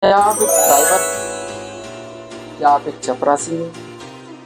क्या आप एक ड्राइवर या आप एक चपरासी हैं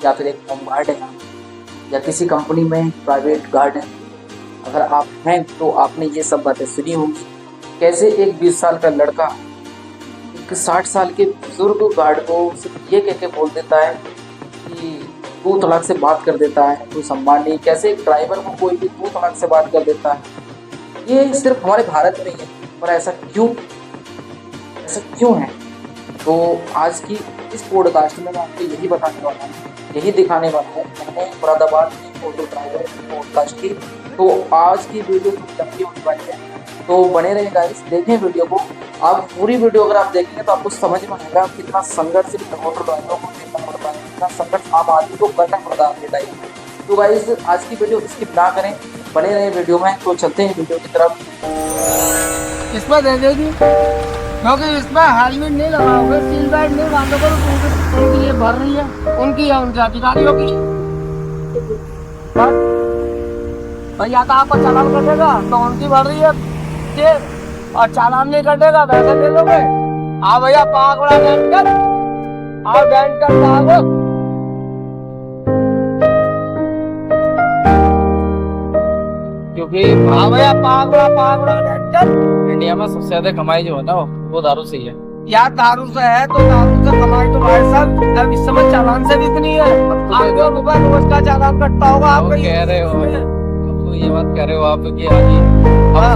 या फिर एक होमगार्ड हैं या किसी कंपनी में प्राइवेट गार्ड हैं। अगर आप हैं तो आपने ये सब बातें सुनी होंगी। कैसे एक 20 साल का लड़का एक 60 साल के बुजुर्ग गार्ड को सिर्फ ये कह के बोल देता है कि तू तलाक से बात कर देता है, कोई सम्मान नहीं। कैसे एक ड्राइवर को कोई भी तू तलाक से बात कर देता है। ये सिर्फ हमारे भारत में ही है, पर ऐसा क्यों है? तो आज की इस पॉडकास्ट में मैं आपको यही बताने वाला हूँ, यही दिखाने वाला हूँ। मैंने मुरादाबाद में ऑटो ड्राइवर की पॉडकास्ट की, तो आज की वीडियो थोड़ी लंबी होने वाली है, तो बने रहिए गाइस, देखें वीडियो को। आप पूरी वीडियो अगर आप देखेंगे तो आपको समझ में आएगा कितना संघर्ष ऑटो ड्राइवरों को देखना पड़ता है, कितना संघर्ष आम आदमी को करना पड़ता है अपने टाइम। तो गाइस आज की वीडियो स्किप ना करें, बने रहे वीडियो में। तो चलते हैं वीडियो की तरफ। इसमें दे देगी क्योंकि इसमें हेलमेट नहीं लगाओगे, सीट बेल्ट नहीं बांधोगे तो उनकी ये भर रही है, उनकी या उनके अधिकारियों की। भैया का आपको चालान कटेगा तो उनकी भर रही है ये, और चालान नहीं कटेगा वैसे ले लोगे। हाँ भैया पाँच बड़ा बैंड कर, आओ बैंड कर आओ। क्योंकि हाँ भैया पाँच बड़ा बैंड कर। इंडिया में सबसे ज्यादा कमाई जो है ना वो दारू से ही है। यार दारू से है तो दारू से कमाई तो भाई साहब अब इस समय चालान से भी इतनी है। आपको रुपए रोज का चालान कटता होगा आप आपका। कह रहे हो, अब तो ये बात कह रहे हो आप कि आज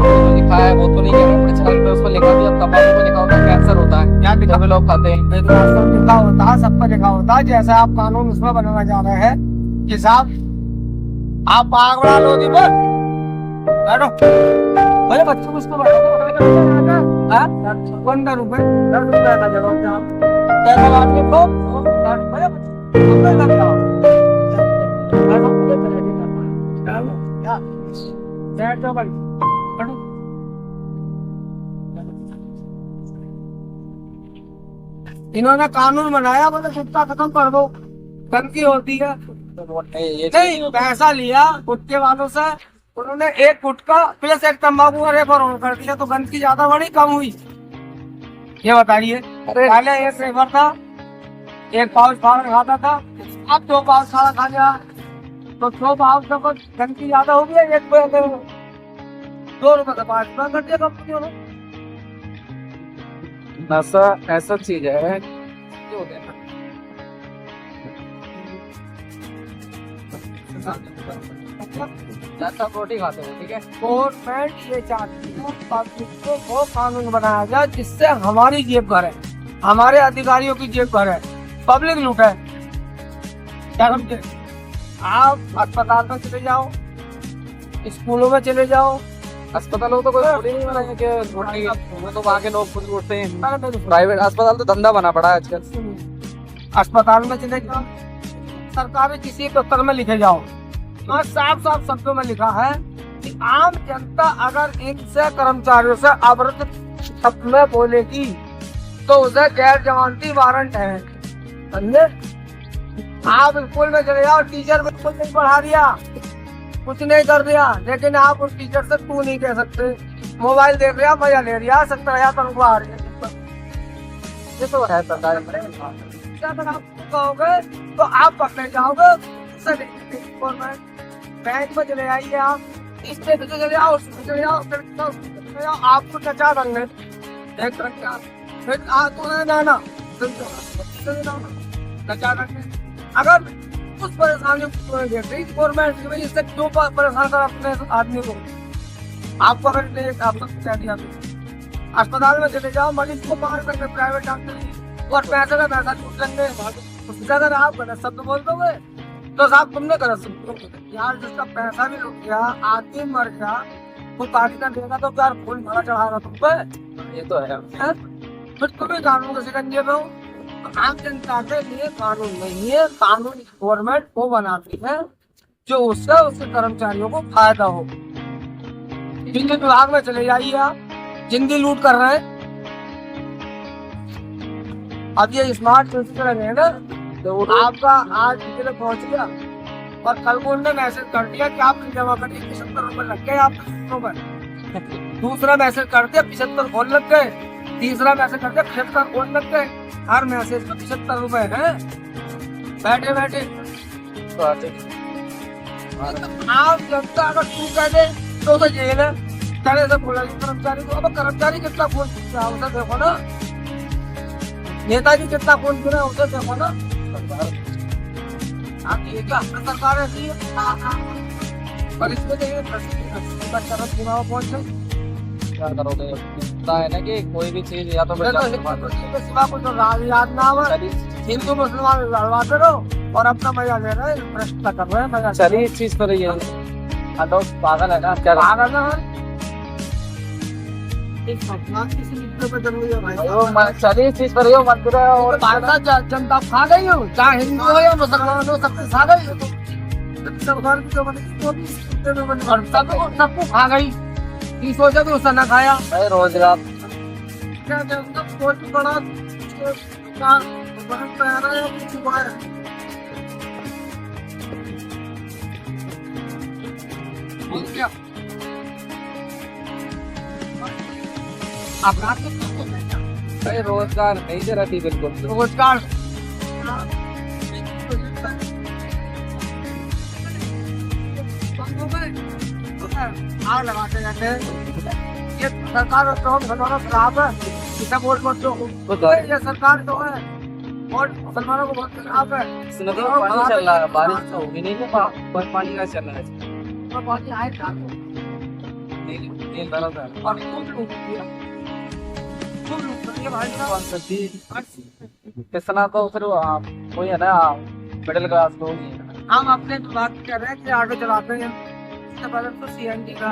तो लिखा है, वो तो नहीं कह रहे अपने चालान पे, उसमें लिखा भी, अब तंबाकू में लिखा होता है कैंसर होता है, क्या लिखा? सभी लोग खाते हैं। लिखा होता है, सब पर लिखा होता है। जैसे आप कानून उसमें बनाना जा रहे हैं कि साहब आप आग बढ़ा लो दी पर बैठो। भले बच्चों को उसको बढ़ा दो, 15 रुपए 10 रुपए का जगह पैसा बात के तो भले रुपए लग जाओ। बैठ जाओ भाई, बैठो। इन्होंने कानून बनाया बोले गुटखा खत्म कर दो, गंदगी होती है। नहीं पैसा लिया गुटके वालों से, उन्होंने एक गुटखा प्लस एक तंबाकू और एक और कर दिया, तो गंदगी ज्यादा बढ़ी कम हुई? ये बताइए। पहले एक रेफर था, एक पाउच खाना खाता था, अब 2 पाउच खाना खा गया, तो 2 पाउच तो गंदगी ज्यादा हो गई। एक पे 2 रुपए का 5 रुपए कर दिया कंपनियों ने। नशा ऐसा चीज है ज्यादा रोटी खाते हो, ठीक है। गवर्नमेंट ये चाहती है पब्लिक को वो कानून बनाया जाए जिससे हमारी जेब भरे, हमारे अधिकारियों की जेब भरे, पब्लिक लूटे। क्या समझे? आप अस्पताल में चले जाओ, स्कूलों में चले जाओ। अस्पतालों तो कोई थोड़ी नहीं बना है कि रोटी, वो तो वहाँ के लोग खुद उठते हैं। प्राइवेट अस्पताल तो धंधा बना पड़ा है आजकल। अस्पताल में चले जाओ, सरकारी किसी पत्र में लिखे जाओ, और साफ साफ शब्दों में लिखा है कि आम जनता अगर इनसे कर्मचारियों से अवरुद्ध शब्द में बोलेगी तो उसे गैर जमानती वारंट है। समझे? आप स्कूल में चले जाओ, टीचर बिल्कुल नहीं पढ़ा दिया, कुछ नहीं कर दिया, लेकिन आप उस टीचर से तू नहीं कह सकते। मोबाइल देख रहा मजा ले रहा, 70,000 तनख्वाह आ रही है। ये तो है सरकार। क्या आप कहोगे तो आप पकड़े जाओगे। बैंक में चले आइए, आप स्टेट से चले जाओ, चले जाओ, आपको नचा देंगे। एक फिर ना नचा देंगे। अगर उस परेशानी को देखते गवर्नमेंट की वजह से क्यों परेशान कर अपने आदमी को। आपको अगर आपको कह दिया तो अस्पताल में चले जाओ, मरीज को बाहर करके प्राइवेट डॉक्टर और पैसे का पैसा छूट लेंगे। उससे अगर आप गलत शब्द बोल दोगे तो साहब तुमने गलत शब्द यार, जिसका पैसा भी लुट गया, आदमी मर गया, वो पार्टी का देगा तो यार फूल भरा चढ़ाएगा तुम पे। ये तो है। फिर तुम्हें कानून के शिकंजे में हो। तो आम जनता के लिए कानून नहीं है, कानून गवर्नमेंट वो बनाती है जो उससे उसके कर्मचारियों को फायदा हो। जिंदगी विभाग में चले जाइए आप, जिंदगी लूट कर रहे हैं। अब ये स्मार्ट सिस्टम है ना, तो आपका आज जिले पहुंच गया और कल को उन्होंने मैसेज कर दिया कि आप जमा करिए, 75 रुपए लग गए आपके पर। दूसरा मैसेज कर दिया 75 और लग गए। तीसरा मैसेज करके खेत का कोड लग गए, हर मैसेज पे 75 रुपए है बैठे बैठे। आम जनता अगर तू कह दे तो जेल है, करे से बोला कर्मचारी को। अब कर्मचारी कितना खून पीता है उसे देखो ना, नेताजी कितना खून पी रहे हैं उसे देखो ना। आप ये क्या सरकार ऐसी है? पर इसमें तो ये चुनाव पहुंचे, क्या करोगे? होता है ना कि कोई भी चीज या तो सिवा कुछ याद ना हो, हिंदू मुसलमान लड़वाते रहो और अपना मजा ले रहे हैं, भ्रष्ट कर रहे हैं मजा। चलिए इस चीज पर ये तो पागल है ना, क्या पागल है एक भगवान किसी मित्र पे जरूरी है भाई। चलिए इस चीज पर ये मत करो। और जनता खा गई हो, चाहे हिंदू हो या मुसलमान हो, सबसे खा गई हो। सरकार की जो बनी और सबको खा गई, की सोचा तो उसने ना खाया। भाई रोजगार क्या जनता कोई बड़ा पैरा है कुछ हुआ है। क्या आप रात को भाई रोजगार नहीं दे रही बिल्कुल। रोजगार आग लगाते जाते हैं। ये सरकार खराब है, इसे वोट मत दो। ये सरकार तो है और मुसलमानों को बहुत खराब है। पानी चल रहा है, बारिश तो होगी नहीं, पर पानी का चल रहा है। पानी आए और कितना तो फिर वही है ना, मिडिल क्लास को। हम अपने बात कर रहे हैं कि ऑटो चलाते हैं, इससे पहले तो सीएनजी का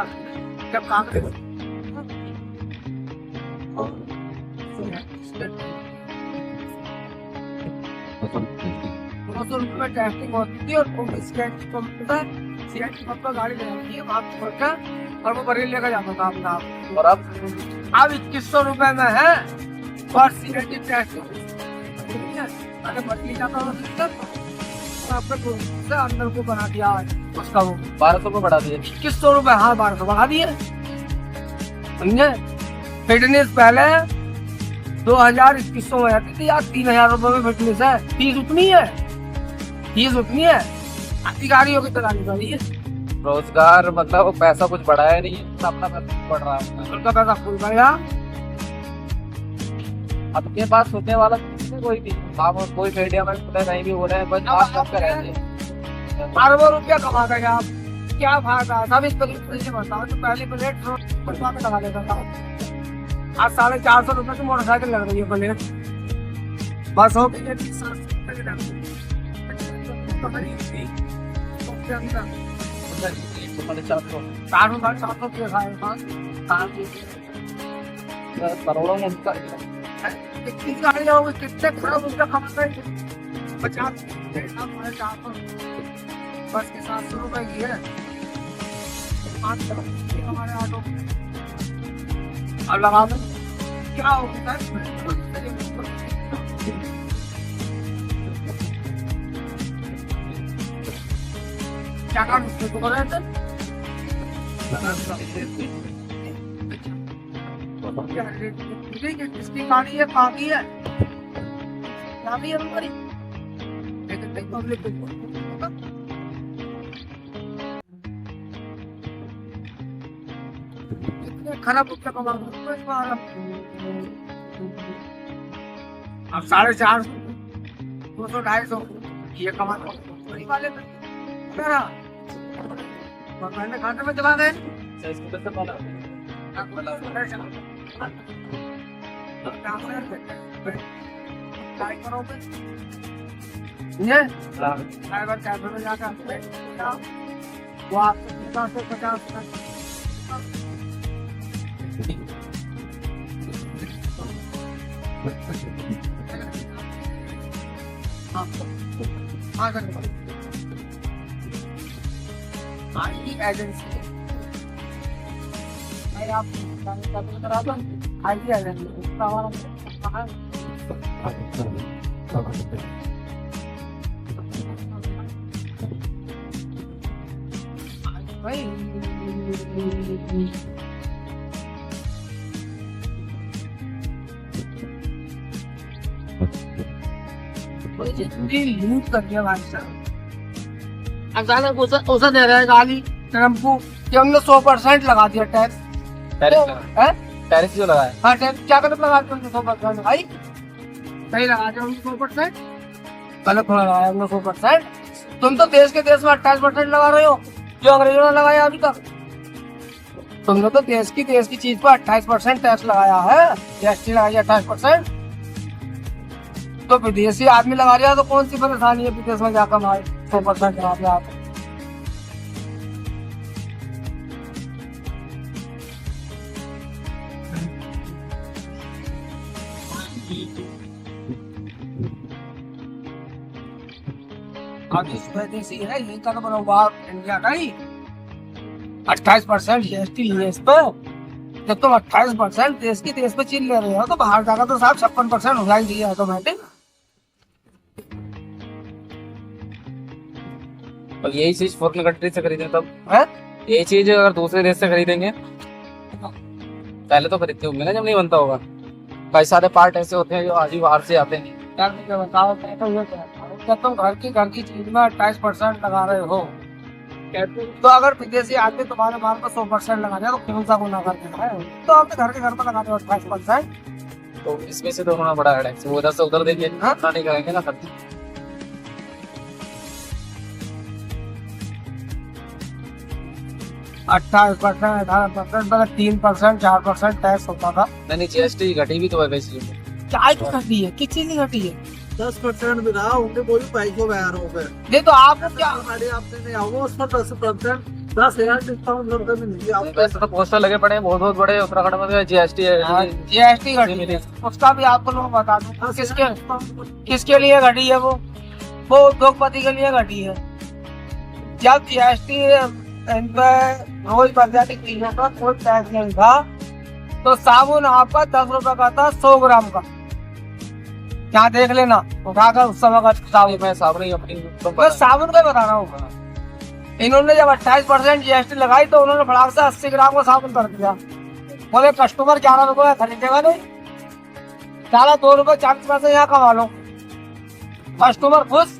जब काम करते 200 रुपये में टेस्टिंग होती थी और सीएनजी पंप पर सीएनजी पंप पर गाड़ी लगाती है वहाँ छोड़कर और वो बरेली लेकर जाता था अपना। और अब 2100 रुपए में है और सीएनजी टेस्टिंग अरे बदली जाता था आपके से अंदर को बना दिया उसका वो 1200 रुपये बढ़ा दिए। 2100 रुपए, हाँ 1200 बढ़ा दिए समझे। फिटनेस पहले 2000-2100 में आती थी, आज 3000 रुपए में फिटनेस है। फीस उतनी है, फीस उतनी है, अधिकारियों की तरह नहीं बढ़ी है। रोजगार मतलब पैसा कुछ बढ़ाया नहीं है, अपना पैसा बढ़ रहा है, उनका पैसा फुल गया। अपने पास होने वाला कोई भी आप कोई मीडिया में नहीं भी हो रहे हैं, बस आप कर रहे हैं। अरबों रुपया कमा गए आप, क्या फायदा? सब इस तरीके से बताओ। तो पहले प्लेट पटवा में लगा लेता था, आज 450 रुपए की मोटरसाइकिल लग रही है प्लेट। बस हो गई 400 करोड़ों में कितनी गाड़ियाँ होंगी, कितने खराब उसका कमाते हैं 50 बस के 700 रुपए की है हमारे ऑटो। अब लगा दो क्या होता है क्या काम हो रहे थे किसकी गाड़ी है, कहाँ की है, क्या भी है हमारी खराब रुपया कमा अब 450 200-250 ये कमा वाले मैंने खाते में चला गए। ये ड्राइवर कैब में जाकर वो आपको 50 एजेंसी आप करा दो आईटी एजेंसी उसका हमारा भाई जितनी लूट कर दिया भाई साहब। अचानक उसे दे रहे हैं गाली टेम्पू कि हमने 100% लगा दिया टैक्स। टैरिफ जो लगाया हाँ टैक्स क्या गलत लगा दिया 100% भाई, सही लगा दिया हमने 100%, गलत थोड़ा लगाया हमने 100%। तुम तो देश में 28% लगा रहे हो जो अंग्रेजों ने लगाया अभी तक। तुमने तो देश की चीज पर 28% टैक्स लगाया है, जीएसटी लगाई 28%। तो विदेशी आदमी लगा रहा है तो कौन सी परेशानी है विदेश में जाकर भाई 100% लगा दिया आप। अब इस विदेशी है यही का बराबर इंडिया का ही 28% जीएसटी है इस पर। जब तुम 28% देश पे चीज ले रहे हो तो बाहर जाकर तो साहब 56% हो जाएगी ऑटोमेटिक। और यही चीज फॉरेन कंट्री से खरीदें तब है यही चीज अगर दूसरे देश से खरीदेंगे पहले तो खरीदते होंगे ना जब नहीं बनता होगा। कई सारे पार्ट ऐसे होते हैं जो आज ही बाहर से आते हैं। यार मुझे बताओ मैं तो ये कहता हूँ जब तुम घर की चीज में 28% लगा रहे हो तो अगर विदेशी आदमी तुम्हारे माल पर 100% लगा दिया तो कौन सा गुना कर देना है। तो आप घर पर लगा दो 28%। तो इसमें से तो होना बड़ा टैक्स वो उधर से उधर देंगे ना नहीं करेंगे ना खर्च। 28%, 18%, पहले 3%, 4% टैक्स होता था। नहीं जीएसटी घटी भी तो है वैसे। क्या की घटी है, किस चीज की घटी है? 10% भी रहा उनके कोई पैसों का यार हो गए। ये तो आपको क्या गाड़ी आपने नहीं आओगे उसमें 10% 10,000 डिस्काउंट करके मिलेगी आपको। वैसे तो पोस्टर लगे पड़े हैं बहुत बड़े उत्तराखंड में जीएसटी है। जीएसटी घटी है उसका भी आपको लोग बता दूं किसके लिए घटी है। वो उद्योगपति के लिए घटी है। जब जीएसटी इन पे रोज बाजारी चीजों का कोई टैक्स नहीं था तो साबुन आपका 10 रुपए का था 100 ग्राम का। क्या देख लेना उठाकर उस समय का साबुन। मैं साबुन ही अपनी मैं साबुन का बता रहा हूँ। इन्होंने जब 28% जीएसटी लगाई तो उन्होंने फटाक से 80 ग्राम का साबुन कर दिया। बोले कस्टमर 11 रुपए खरीदेगा नहीं, 2 रुपए 40 पैसे यहाँ कमा लो। कस्टमर खुश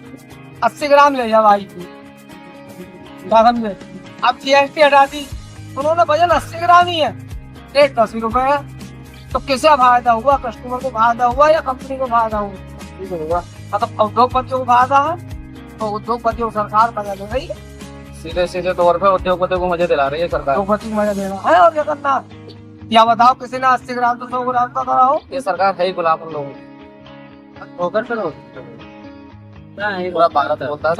80 ग्राम ले जाओ भाई। अब जीएसटी हटा दी उन्होंने, वजन 80 ग्राम ही है, रेट 10 रुपए है। तो किसे फायदा हुआ, कस्टमर को फायदा हुआ या कंपनी को फायदा हुआ? मतलब उद्योगपतियों को फायदा है तो उद्योगपतियों को सरकार मजा दे रही है। सीधे तौर पे उद्योगपतियों को मजे दिला रही है सरकार। उद्योगपति को मजा देना है और क्या करना। या बताओ किसी ने 80 ग्राम तो 100 ग्राम का करा हो। ये सरकार है ही गुलाम उन लोगों की। पूरा भारत होता है।